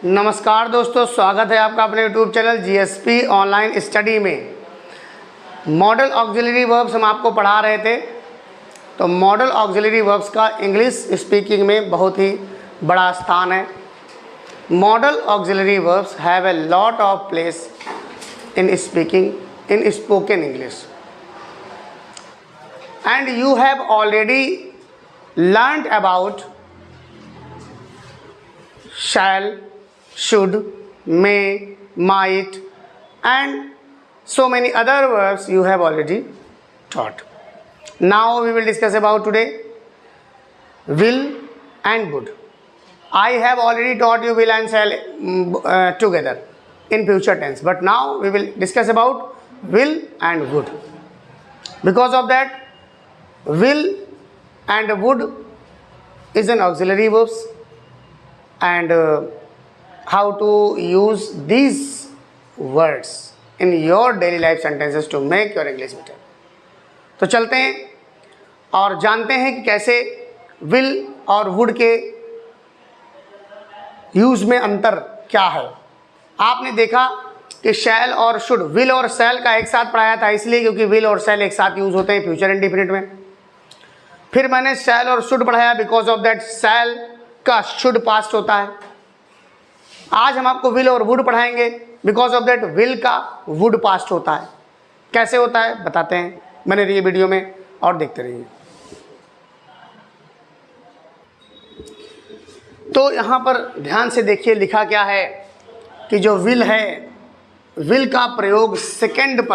नमस्कार दोस्तों, स्वागत है आपका अपने YouTube channel GSP online study में। मॉडल ऑक्सिलरी वर्ब्स हम आपको पढ़ा रहे थे। तो मॉडल ऑक्सिलरी वर्ब्स का इंग्लिश स्पीकिंग में बहुत ही बड़ा स्थान है। Model auxiliary verbs have a lot of place in speaking in spoken English and you have already learned about shall, should, may, might and so many other verbs you have already taught. Now we will discuss about today will and would. I have already taught you will and shall together in future tense, but now we will discuss about will and would. Because of that, will and would is an auxiliary verbs. And how to use these words in your daily life sentences to make your English better. तो चलते हैं और जानते हैं कि कैसे will और would के यूज में अंतर क्या है। आपने देखा कि shall और should, will और shall का एक साथ पढ़ाया था, इसलिए क्योंकि will और shall एक साथ यूज होते हैं फ्यूचर इंडिफिनिट में। फिर मैंने shall और should पढ़ाया, बिकॉज ऑफ दैट shall का शुड पास्ट होता है। आज हम आपको विल और वुड पढ़ाएंगे, बिकॉज ऑफ दैट विल का वुड पास्ट होता है। कैसे होता है बताते हैं, बने रहिए वीडियो में और देखते रहिए। तो यहां पर ध्यान से देखिए लिखा क्या है कि जो विल है, विल का प्रयोग सेकंड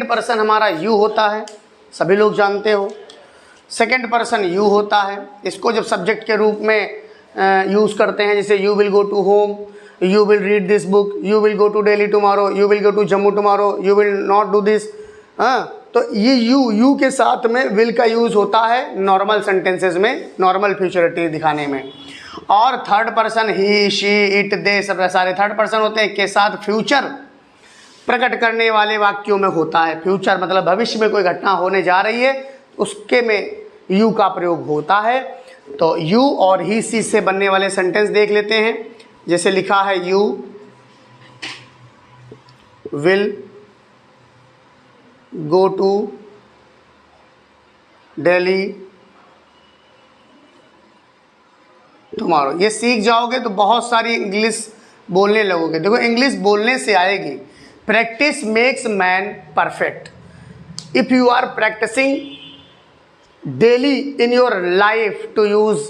पर्सन हमारा यू होता है, सभी लोग जानते हो। सेकंड पर्सन यू होता है। इसको जब सब्जेक्ट के रूप में यूज़ करते हैं, जैसे you will go to home, you will read this book, you will go to Delhi tomorrow, you will go to Jammu tomorrow, you will not do this. तो ये यू के साथ में विल का यूज़ होता है नॉर्मल सेंटेंसेस में, नॉर्मल फ्यूचरिटी दिखाने में। और third person he, she, it, they, सब सारे थर्ड पर्सन होते हैं, के साथ फ्यूचर प्रकट करने वाले वाक्यों में होता है। फ्यूचर मतलब भविष्य में कोई घटना होने जा रही है, उसके में यू का प्रयोग होता है। तो यू और ही सी से बनने वाले सेंटेंस देख लेते हैं। जैसे लिखा है you will go to Delhi tomorrow. ये सीख जाओगे तो बहुत सारी इंग्लिश बोलने लगोगे। देखो, इंग्लिश बोलने से आएगी। Practice makes man perfect. If you are practicing daily in your life to use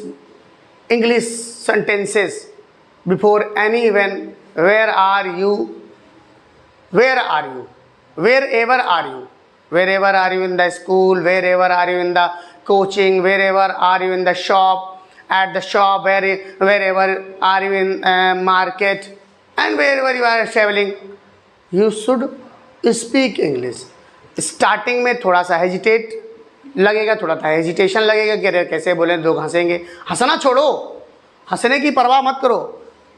English sentences before anyone, wherever are you, wherever are you in the school, wherever are you in the coaching, wherever are you in the shop, at the shop, wherever are you in market, and wherever you are traveling, you should speak English. Starting में थोड़ा सा hesitate लगेगा, थोड़ा सा hesitation लगेगा कि अरे कैसे बोले, लोग हंसेंगे। हंसना छोड़ो, हंसने की परवाह मत करो।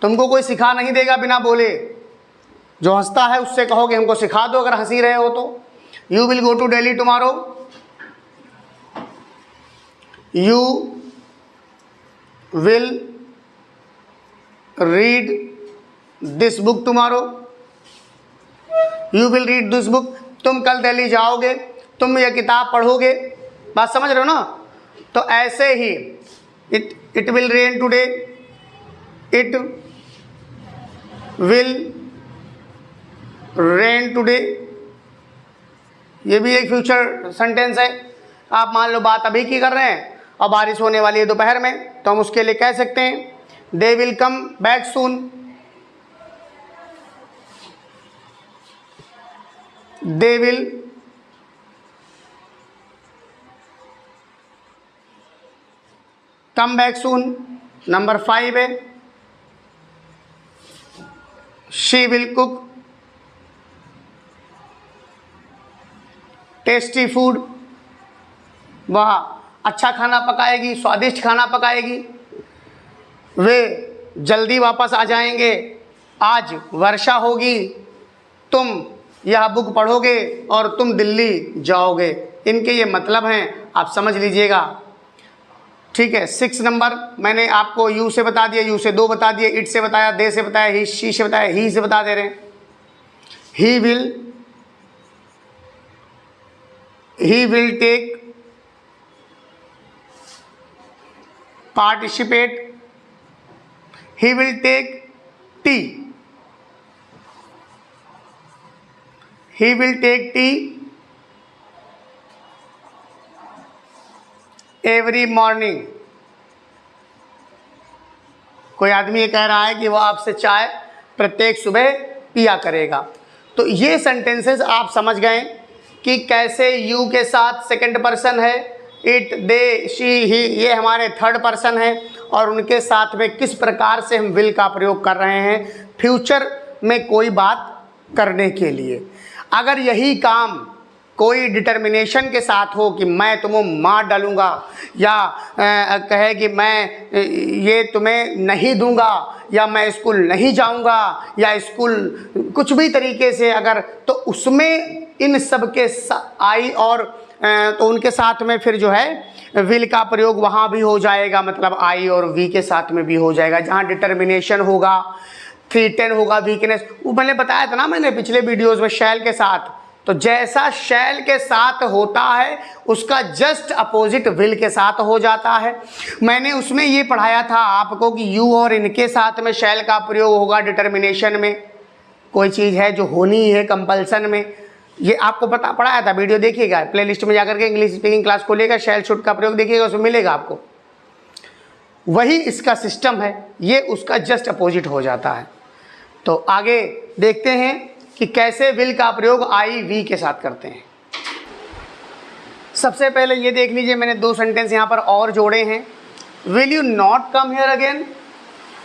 तुमको कोई सिखा नहीं देगा बिना बोले। जो हंसता है उससे कहोगे हमको सिखा दो, अगर हंसी रहे हो तो। You will go to Delhi tomorrow, you will read this book tomorrow, you will read this book. तुम कल दिल्ली जाओगे, तुम यह किताब पढ़ोगे। बात समझ रहे हो ना? तो ऐसे ही it will rain today, it will rain today, ये भी एक फ्यूचर सेंटेंस है। आप मान लो बात अभी की कर रहे हैं और बारिश होने वाली है दोपहर में, तो हम उसके लिए कह सकते हैं they will come back soon, they will come back soon. Number 5 है she will cook tasty food, वह अच्छा खाना पकाएगी, स्वादिष्ट खाना पकाएगी। वे जल्दी वापस आ जाएंगे, आज वर्षा होगी, तुम यह बुक पढ़ोगे और तुम दिल्ली जाओगे। इनके ये मतलब हैं, आप समझ लीजिएगा। ठीक है। 6 नंबर मैंने आपको यू से बता दिया, यू से 2 बता दिए, इट से बताया, दे से बताया, ही शी से बताया, ही से बता दे रहे हैं। He will take participate, he will take tea, he will take tea every morning। कोई आदमी ये कह रहा है कि वो आपसे चाय प्रत्येक सुबह पिया करेगा। तो ये सेंटेंसेस आप समझ गए कि कैसे यू के साथ सेकंड पर्सन है, इट, दे, शी, ही ये हमारे थर्ड पर्सन है, और उनके साथ में किस प्रकार से हम विल का प्रयोग कर रहे हैं फ्यूचर में कोई बात करने के लिए। अगर यही काम कोई डिटर्मिनेशन के साथ हो कि मैं तुम्हें मार डालूंगा, या कहे कि मैं ये तुम्हें नहीं दूंगा, या मैं स्कूल नहीं जाऊंगा, या स्कूल कुछ भी तरीके से अगर, तो उसमें इन सब के आई और तो उनके साथ में फिर जो है विल का प्रयोग वहाँ भी हो जाएगा, मतलब आई और वी के साथ में भी हो जाएगा। जहाँ डिटर्मिनेशन होगा, थ्रेटन होगा, वीकनेस, वो मैंने बताया था ना मैंने पिछले वीडियोस में शैल के साथ। तो जैसा शैल के साथ होता है उसका जस्ट अपोजिट विल के साथ हो जाता है। मैंने उसमें ये पढ़ाया था आपको कि यू और इनके साथ में शैल का प्रयोग होगा डिटर्मिनेशन में। कोई चीज़ है जो होनी है कंपल्सन में, ये आपको पढ़ाया था, वीडियो देखिएगा, प्लेलिस्ट में जाकर के इंग्लिश स्पीकिंग क्लास खोलिएगा, शैल शुड का प्रयोग देखिएगा, उसमें मिलेगा आपको। वही इसका सिस्टम है, ये उसका जस्ट अपोजिट हो जाता है। तो आगे देखते हैं कि कैसे विल का प्रयोग आई वी के साथ करते हैं। सबसे पहले ये देख लीजिए, मैंने 2 सेंटेंस यहाँ पर और जोड़े हैं। Will you not come here again,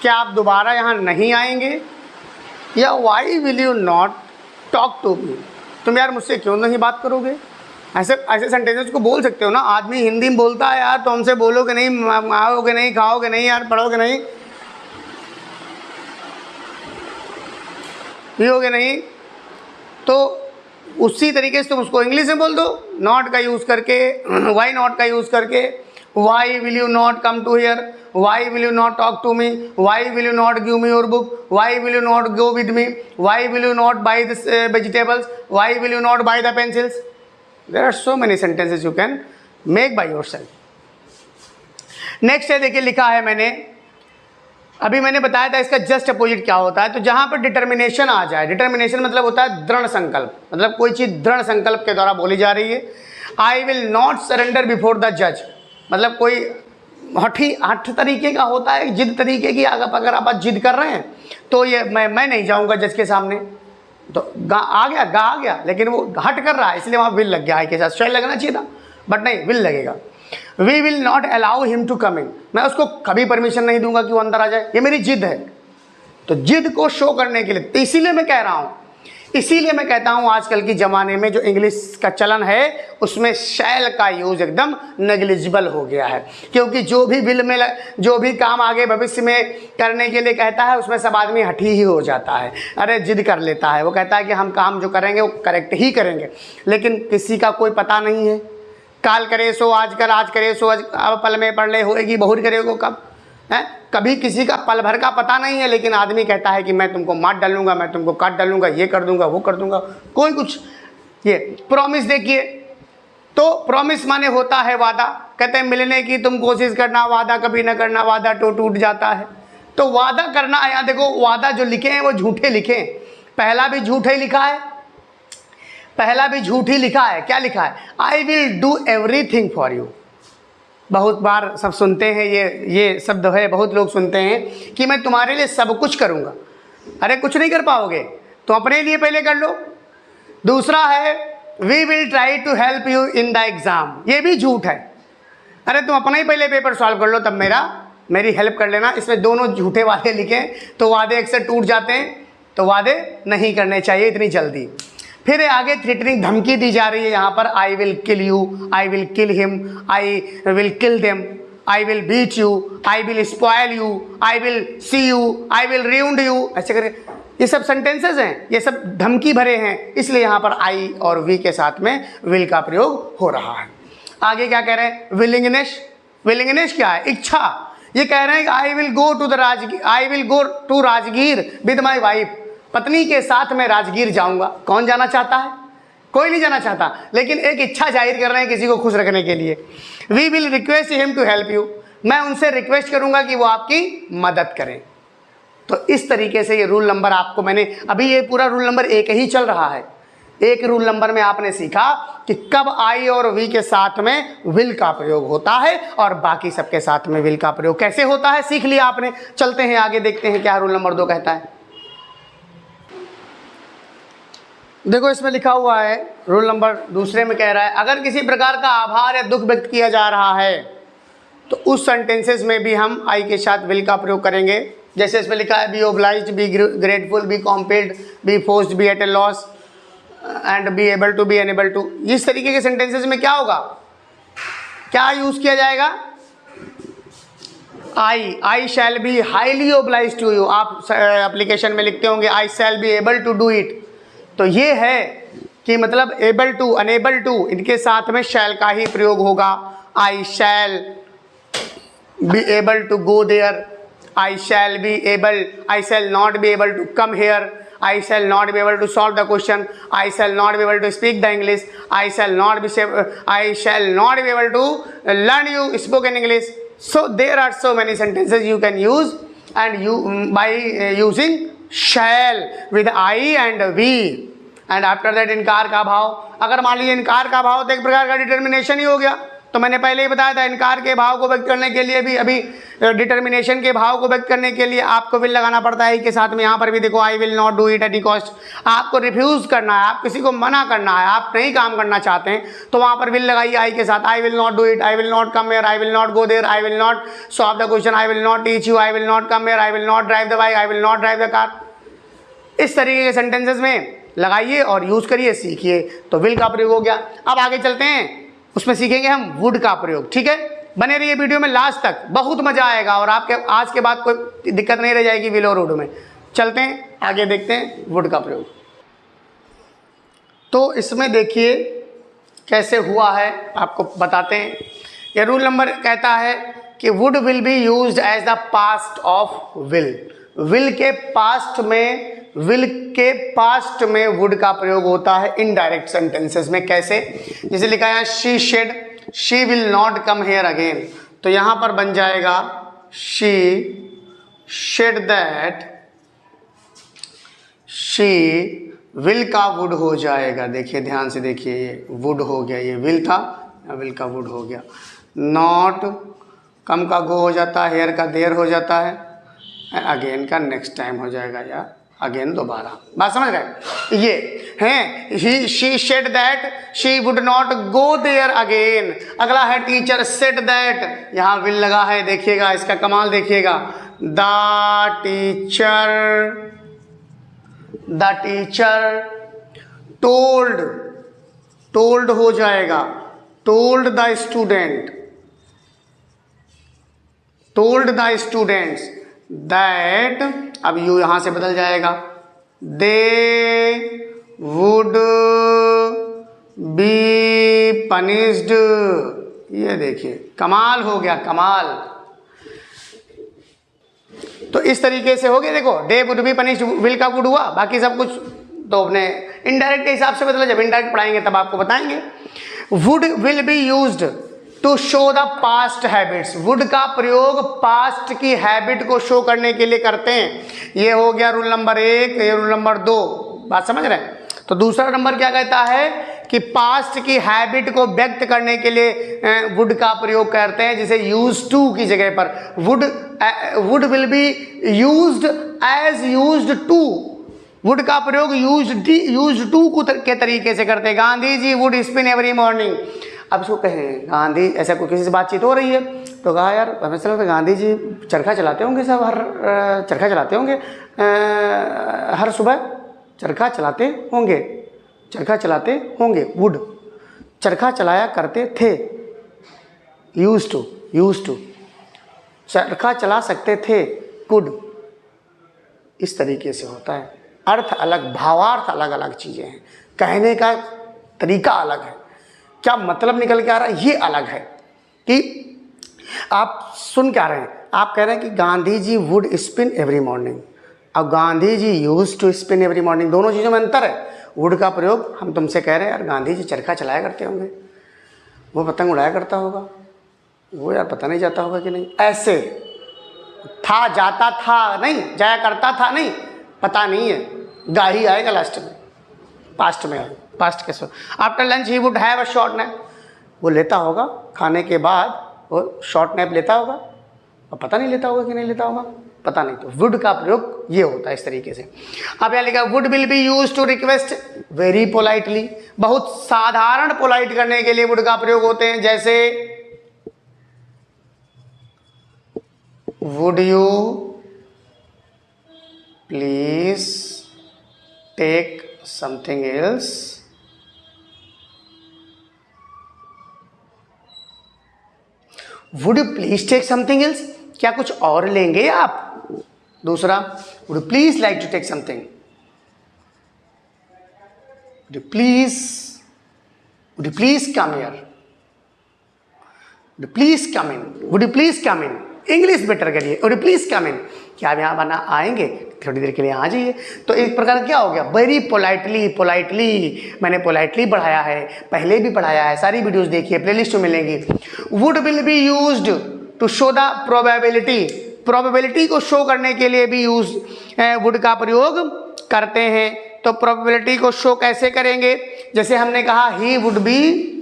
क्या आप दोबारा यहाँ नहीं आएंगे, या why will you not talk to me, तुम यार मुझसे क्यों नहीं बात करोगे। ऐसे ऐसे सेंटेंसेस को बोल सकते हो ना। आदमी हिंदी में बोलता है यार, तो हमसे बोलोगे नहीं, आओगे नहीं, खाओगे नहीं, यार पढ़ोगे नहीं, पियोगे नहीं, तो उसी तरीके से तुम उसको इंग्लिश में बोल दो, नॉट का यूज़ करके, वाई नॉट का यूज़ करके। Why will you not come to here, why will you not talk to me, why will you not give me your book, why will you not go with me, why will you not buy the vegetables, why will you not buy the pencils. There are so many sentences you can make by yourself. Next है, देखिए लिखा है मैंने, अभी मैंने बताया था इसका जस्ट अपोजिट क्या होता है। तो जहाँ पर डिटर्मिनेशन आ जाए, डिटर्मिनेशन मतलब होता है दृढ़ संकल्प, मतलब कोई चीज़ दृढ़ संकल्प के द्वारा बोली जा रही है। आई will not surrender before the जज, मतलब कोई हठ तरीके का होता है, जिद तरीके की। अगर आप जिद कर रहे हैं तो ये मैं नहीं जाऊँगा जज के सामने, तो गा आ गया, लेकिन वो हट कर रहा है, इसलिए वहाँ विल लग गया। आई के साथ शैल लगना चाहिए था, बट नहीं, विल लगेगा। We will not allow him to come in, मैं उसको कभी परमिशन नहीं दूंगा कि वो अंदर आ जाए, ये मेरी जिद है। तो जिद को शो करने के लिए, तो इसीलिए मैं कह रहा हूँ, इसीलिए मैं कहता हूँ आजकल की ज़माने में जो इंग्लिश का चलन है उसमें शैल का यूज़ एकदम नेग्लिजिबल हो गया है। क्योंकि जो भी विल में जो भी काम आगे भविष्य में करने के लिए कहता है उसमें सब आदमी हठी ही हो जाता है, अरे जिद कर लेता है। वो कहता है कि हम काम जो करेंगे वो करेक्ट ही करेंगे, लेकिन किसी का कोई पता नहीं है। काल करे सो आज कर, आज करे सो आज, अब पल में पढ़ ले होएगी, बहुर करेगो कब है, कभी किसी का पल भर का पता नहीं है। लेकिन आदमी कहता है कि मैं तुमको मार डालूंगा, मैं तुमको काट डालूंगा, ये कर दूंगा, वो कर दूंगा, कोई कुछ। ये प्रॉमिस देखिए, तो प्रॉमिस माने होता है वादा। कहते हैं मिलने की तुम कोशिश करना, वादा कभी ना करना, वादा तो टूट जाता है। तो वादा करना है, यहाँ देखो वादा जो लिखे हैं वो झूठे लिखे हैं। पहला भी झूठ ही लिखा है, पहला भी झूठ ही लिखा है। क्या लिखा है? I will do everything for you. बहुत बार सब सुनते हैं, ये शब्द है, बहुत लोग सुनते हैं कि मैं तुम्हारे लिए सब कुछ करूँगा। अरे कुछ नहीं कर पाओगे, तो अपने लिए पहले कर लो। दूसरा है we will try to help you in the exam, ये भी झूठ है। अरे तुम अपना ही पहले पेपर सॉल्व कर लो, तब मेरी हेल्प कर लेना। इसमें दोनों झूठे वादे लिखे, तो वादे अक्सर टूट जाते हैं, तो वादे नहीं करने चाहिए इतनी जल्दी। फिर आगे थ्रेटनिंग, धमकी दी जा रही है यहाँ पर। I will kill you, I will kill him, I will kill them, I will beat you, I will spoil you, I will see you, I will round you, ऐसे करके ये सब सेंटेंसेस हैं, ये सब धमकी भरे हैं। इसलिए यहाँ पर आई और वी के साथ में विल का प्रयोग हो रहा है। आगे क्या कह रहे हैं? विलिंगनेस, विलिंगनेस क्या है? इच्छा। ये कह रहे हैं कि I will go to Rajgir with my wife, पत्नी के साथ मैं राजगीर जाऊंगा। कौन जाना चाहता है? कोई नहीं जाना चाहता, लेकिन एक इच्छा जाहिर कर रहे हैं किसी को खुश रखने के लिए। We will request him to help you, मैं उनसे रिक्वेस्ट करूंगा कि वो आपकी मदद करें। तो इस तरीके से ये रूल नंबर आपको मैंने अभी, ये पूरा रूल नंबर एक ही चल रहा है। एक रूल नंबर में आपने सीखा कि कब आई और वी के साथ में विल का प्रयोग होता है और बाकी सबके साथ में विल का प्रयोग कैसे होता है, सीख लिया आपने। चलते हैं आगे, देखते हैं क्या रूल नंबर 2 कहता है। देखो इसमें लिखा हुआ है, रूल नंबर दूसरे में कह रहा है, अगर किसी प्रकार का आभार या दुख व्यक्त किया जा रहा है तो उस सेंटेंसेस में भी हम आई के साथ विल का प्रयोग करेंगे। जैसे इसमें लिखा है, be obliged, be grateful, be compelled, be forced, be at a loss and be able to, be unable to. इस तरीके के सेंटेंसेस में क्या होगा, क्या यूज किया जाएगा? I shall be highly obliged to you. आप एप्लीकेशन में लिखते होंगे I shall be able to do it. तो ये है कि मतलब एबल टू, अनेबल टू, इनके साथ में शैल का ही प्रयोग होगा। I shall be able to go there, I shall be able, I shall not be able to come here, I shall not be able to solve the question, I shall not be able to speak the English, I shall not be able to learn you spoken English. So there are so many sentences you can use, and you by using shall with I and we, and after that इनकार का भाव। अगर मान लीजिए इनकार का भाव तो एक प्रकार का डिटर्मिनेशन ही हो गया। तो मैंने पहले ही बताया था, इनकार के भाव को व्यक्त करने के लिए भी, अभी डिटर्मिनेशन के भाव को व्यक्त करने के लिए आपको विल लगाना पड़ता है के साथ में। यहाँ पर भी देखो, आई will not do it at any cost. आपको रिफ्यूज करना है, आप किसी को मना करना है, आप नहीं काम करना चाहते हैं, तो वहाँ पर विल लगाइए आई के साथ। I will not do it, I will not come here, I will not go there, I will not solve the question, I will not teach you, I will not come here, I will not drive the bike, I will not drive the car. इस तरीके के sentences में लगाइए और use करिए, सीखिए। तो will का प्रयोग हो गया। अब आगे चलते हैं, उसमें सीखेंगे हम वुड का प्रयोग। ठीक है, बने रहिए वीडियो में लास्ट तक, बहुत मजा आएगा और आपके आज के बाद कोई दिक्कत नहीं रह जाएगी विल और वुड में। चलते हैं आगे, देखते हैं वुड का प्रयोग। तो इसमें देखिए कैसे हुआ है, आपको बताते हैं। ये रूल नंबर कहता है कि would will be used as the past of will. Will के पास्ट में वुड का प्रयोग होता है इनडायरेक्ट सेंटेंसेस में। कैसे? जैसे लिखा है she said, she will not come here again. तो यहां पर बन जाएगा she said that, she will का वुड हो जाएगा। देखिए ध्यान से देखिए, ये वुड हो गया, ये विल था, विल का वुड हो गया। नॉट, कम का गो हो जाता है, हेयर का देर हो जाता है, अगेन का नेक्स्ट टाइम हो जाएगा या अगेन दोबारा। बात समझ गए? ये हैं she said that she would not go there again. अगला है टीचर सेड दैट, यहाँ विल लगा है, देखिएगा इसका कमाल देखिएगा। द टीचर टोल्ड, टोल्ड हो जाएगा, टोल्ड द स्टूडेंट्स दैट, अब यू यहां से बदल जाएगा, दे वुड बी पनिश्ड। ये देखिए कमाल हो गया, कमाल। तो इस तरीके से हो गया। देखो they would be punished, will का वुड हुआ, बाकी सब कुछ तो अपने इनडायरेक्ट के हिसाब से बदला। जब इनडायरेक्ट पढ़ाएंगे तब आपको बताएंगे। Would will be used to show the past habits. Would का प्रयोग पास्ट की हैबिट को शो करने के लिए करते हैं। ये हो गया रूल नंबर 1, ये रूल नंबर 2। बात समझ रहे हैं? तो दूसरा नंबर क्या कहता है कि पास्ट की हैबिट को व्यक्त करने के लिए वुड का प्रयोग करते हैं। जैसे यूज टू की जगह पर would will be used as used to. Would का प्रयोग यूज्ड टू के तरीके से करते हैं। Gandhi ji would spin every morning. अब इसको कहें गांधी, ऐसा कोई किसी से बातचीत हो रही है तो कहा यार हमें चलो गांधी जी चरखा चलाते होंगे, सब चरखा चलाते होंगे, हर सुबह चरखा चलाते होंगे। वुड चरखा चलाया करते थे, यूज टू चरखा चला सकते थे, कुड। इस तरीके से होता है। अर्थ अलग, भावार्थ अलग अलग चीज़ें हैं, कहने का तरीका अलग है, क्या मतलब निकल के आ रहा है ये अलग है। कि आप सुन क्या रहे हैं, आप कह रहे हैं कि Gandhi ji would spin every morning, अब Gandhi ji use to spin every morning, दोनों चीज़ों में अंतर है। वुड का प्रयोग हम तुमसे कह रहे हैं यार गांधी जी चरखा चलाया करते होंगे, वो पतंग उड़ाया करता होगा, वो यार पता नहीं जाता होगा कि नहीं, ऐसे था जाता था नहीं, जाया करता था नहीं, पता नहीं है, गा ही आएगा लास्ट में, पास्ट में, पास्ट कैसे। After lunch he would have a short nap, वो लेता होगा खाने के बाद, वो शॉर्ट नैप लेता होगा, और पता नहीं लेता होगा कि नहीं लेता होगा, पता नहीं। तो वुड का प्रयोग ये होता है इस तरीके से। अब यहाँ लिखा would will be use to request very politely, बहुत साधारण पोलाइट करने के लिए वुड का प्रयोग होते हैं, जैसे would you please take something else, would you please take something else, क्या कुछ और लेंगे आप। दूसरा would you please like to take something, would you please come here, would you please come in, would you please come in, English better करिए, would you please come in, क्या आप यहाँ बना आएंगे, थोड़ी देर के लिए आ जाइए। तो एक प्रकार क्या हो गया, वेरी पोलाइटली, पोलाइटली मैंने पोलाइटली पढ़ाया है, पहले भी पढ़ाया है, सारी वीडियोस देखिए, प्लेलिस्ट में मिलेंगी। Would will be used to show the probability, probability को शो करने के लिए भी यूज वुड का प्रयोग करते हैं। तो प्रोबेबिलिटी को शो कैसे करेंगे, जैसे हमने कहा ही वुड बी,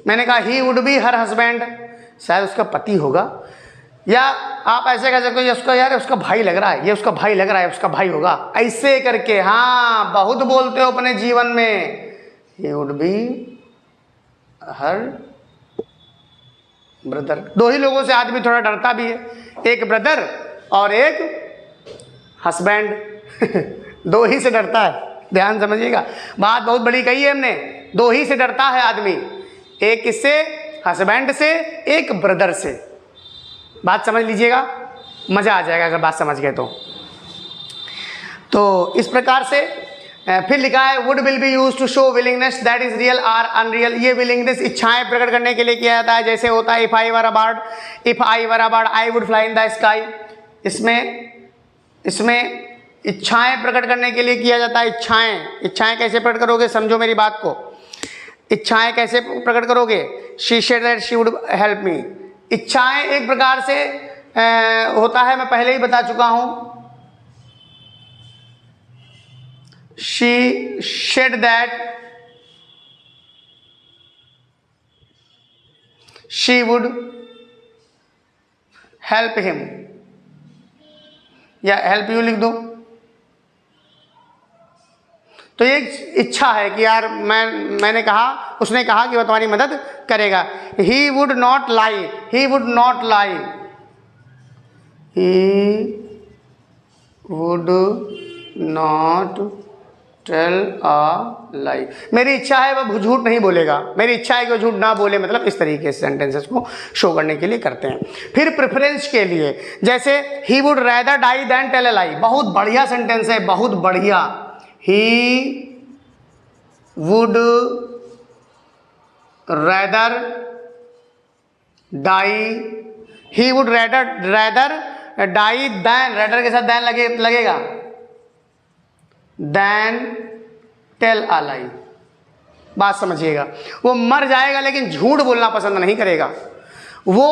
मैंने कहा he would be her husband, शायद उसका पति होगा, या आप ऐसे कह सकते हो उसका यार उसका भाई लग रहा है, ये उसका भाई लग रहा है, उसका भाई होगा, ऐसे करके। हाँ बहुत बोलते हो अपने जीवन में, he would be her brother. दो ही लोगों से आदमी थोड़ा डरता भी है, एक ब्रदर और एक हस्बैंड दो ही से डरता है, ध्यान समझिएगा, बात बहुत बड़ी कही है हमने, दो ही से डरता है आदमी, एक किससे, हस्बैंड से, एक ब्रदर से। बात समझ लीजिएगा, मजा आ जाएगा अगर बात समझ गए तो इस प्रकार से। फिर लिखा है would will be use to show willingness that is real or unreal, ये विलिंगनेस इच्छाएं प्रकट करने के लिए किया जाता है, जैसे होता है if I were a bird I would fly in the sky, इसमें इच्छाएं प्रकट करने के लिए किया जाता है। इच्छाएं कैसे प्रकट करोगे, समझो मेरी बात को, इच्छाएं कैसे प्रकट करोगे, she said that she would help me, इच्छाएं एक प्रकार से होता है, मैं पहले ही बता चुका हूं, she said that she would help him, या help you लिख दो। तो ये इच्छा है कि यार मैंने कहा, उसने कहा कि वह तुम्हारी मदद करेगा। he would not lie, he would not lie, he would not tell a lie, मेरी इच्छा है वह झूठ नहीं बोलेगा, मेरी इच्छा है कि वह झूठ ना बोले, मतलब इस तरीके से सेंटेंसेस को शो करने के लिए करते हैं। फिर प्रेफरेंस के लिए, जैसे he would rather die than tell a lie, बहुत बढ़िया सेंटेंस है, बहुत बढ़िया, he would rather die, he would rather die than, rather के साथ देन लगेगा, देन टेल अ लाई, बात समझिएगा, वो मर जाएगा लेकिन झूठ बोलना पसंद नहीं करेगा, वो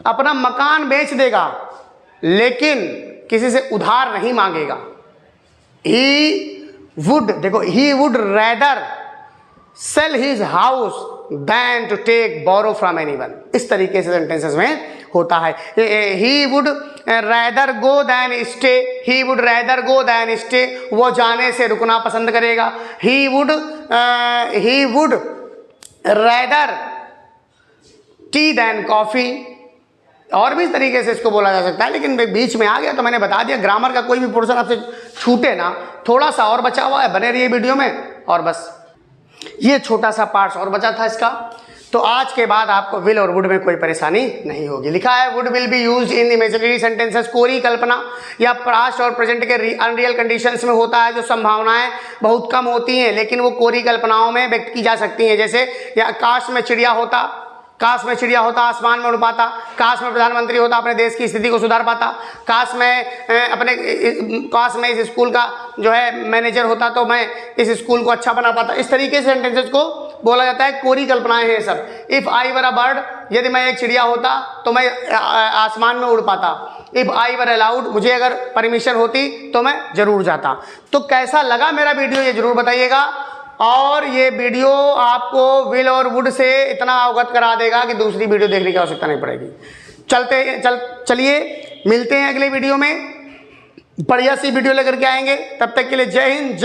अपना मकान बेच देगा लेकिन किसी से उधार नहीं मांगेगा। ही वुड, देखो, he would rather sell his house than to take borrow from anyone, इस तरीके से सेंटेंसेस में होता है। He would rather go than stay, he would rather go than stay, वो जाने से रुकना पसंद करेगा। He would rather tea than coffee, और भी इस तरीके से इसको बोला जा सकता है, लेकिन बीच में आ गया तो मैंने बता दिया। ग्रामर का कोई भी पोर्शन आपसे छूटे ना, थोड़ा सा और बचा हुआ है, बने रहिए वीडियो में, और बस ये छोटा सा पार्ट्स और बचा था इसका। तो आज के बाद आपको विल और वुड में कोई परेशानी नहीं होगी। लिखा है would will be used in imaginary sentences. कोरी कल्पना या पास्ट और प्रेजेंट के अनरियल कंडीशंस में होता है, जो संभावनाएं बहुत कम होती हैं लेकिन वो कोरी कल्पनाओं में व्यक्त की जा सकती हैं। जैसे या काश में चिड़िया होता, काश में चिड़िया होता आसमान में उड़ पाता, काश में प्रधानमंत्री होता अपने देश की स्थिति को सुधार पाता, काश मैं इस स्कूल का जो है मैनेजर होता तो मैं इस स्कूल को अच्छा बना पाता। इस तरीके से सेंटेंसेस को बोला जाता है, कोरी कल्पनाएं हैं सब। If I were a bird, यदि मैं एक चिड़िया होता तो मैं आसमान में उड़ पाता। इफ़ आई वर अलाउड, मुझे अगर परमिशन होती तो मैं जरूर जाता। तो कैसा लगा मेरा वीडियो ये जरूर बताइएगा। और ये वीडियो आपको विल और वुड से इतना अवगत करा देगा कि दूसरी वीडियो देखने की आवश्यकता नहीं पड़ेगी। चलिए मिलते हैं अगले वीडियो में, बढ़िया सी वीडियो लेकर के आएंगे। तब तक के लिए जय हिंद।